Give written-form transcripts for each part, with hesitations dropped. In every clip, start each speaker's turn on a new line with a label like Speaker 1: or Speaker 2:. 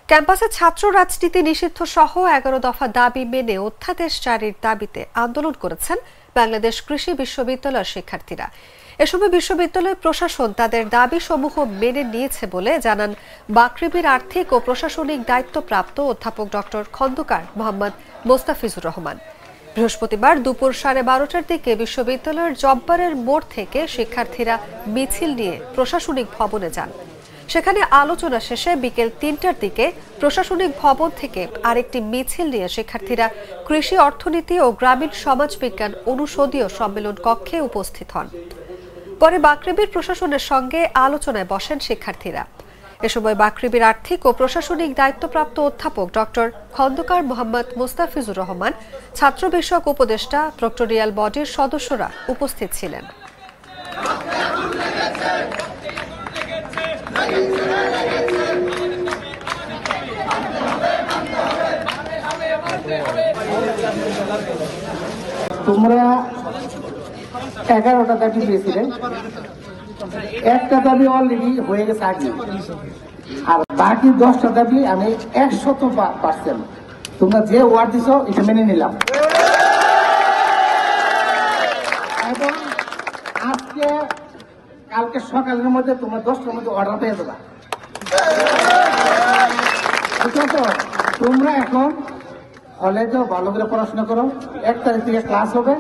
Speaker 1: ক্যাম্পাসে ছাত্র রাজনীতি নিষিদ্ধ সহ 11 দফা দাবি মেনে অধ্যাদেশ জারির দাবিতে আন্দোলন করেছেন বাংলাদেশ কৃষি বিশ্ববিদ্যালয়ের শিক্ষার্থীরা। এ সময় বিশ্ববিদ্যালয় প্রশাসন তাদের দাবি সমূহ মেনে নিয়েছে বলে জানান বাকৃবির আর্থিক ও প্রশাসনিক দায়িত্বপ্রাপ্ত অধ্যাপক ডক্টর খন্দকার মোহাম্মদ মোস্তাফিজুর রহমান। বৃহস্পতিবার দুপুর 12:30টার দিকে বিশ্ববিদ্যালয়ের জব্বারের মোড় থেকে শিক্ষার্থীরা মিছিল নিয়ে প্রশাসনিক ভবনে যান। সেখানে আলোচনা শেষে বিকেল 3টার দিকে প্রশাসনিক ভবন থেকে আরেকটি মিছিল নিয়ে শিক্ষার্থীরা কৃষি অর্থনীতি ও গ্রামীণ সমাজবিজ্ঞান অনুষদীয় সম্মেলন কক্ষে উপস্থিত হন। পরে বাকৃবির প্রশাসনের সঙ্গে আলোচনায় বসেন শিক্ষার্থীরা। এ সময় বাকৃবির আর্থিক ও প্রশাসনিক দায়িত্বপ্রাপ্ত অধ্যাপক ডক্টর খন্দকার মোহাম্মদ মোস্তাফিজুর রহমান, ছাত্র বিষয়ক উপদেষ্টা, প্রক্টরিয়াল বডির সদস্যরা উপস্থিত ছিলেন।
Speaker 2: তোমরা 11টা দাবি দিয়েছিলে, একটা দাবি অলরেডি হয়ে গেছে আগে, আর বাকি 10টা দাবি আমি 100% তোমরা যে ওয়ার্ড দিছ এটা মেনে নিলাম। এবং আজকে কালকে সকালের মধ্যে তোমরা 10টার মধ্যে অর্ডার পেয়ে দেবা। তোমরা এখন হলে যাও, ভালো করে পড়াশোনা করো। 1 তারিখ থেকে ক্লাস হবে,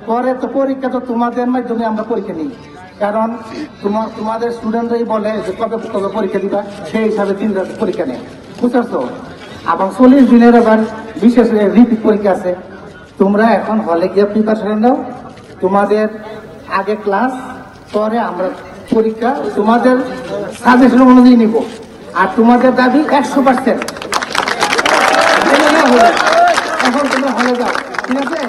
Speaker 2: পরে তো পরীক্ষা তো তোমাদের মাধ্যমে আমরা পরীক্ষা নিই, কারণ তোমাদের স্টুডেন্টরাই বলে যে কবে কবে পরীক্ষা দিবা, সেই হিসাবে 3 রাত পরীক্ষা নেই, বুঝছো? আবার 40 দিনের আবার বিশেষ রিপিট পরীক্ষা আছে। তোমরা এখন হলে গিয়ে প্রিপারেশন নাও, তোমাদের আগে ক্লাস, পরে আমরা পরীক্ষা তোমাদের সাজেশন অনুযায়ী নিব। আর তোমাদের দাবি 100%। এখন তোমরা হলে যাও, ঠিক আছে?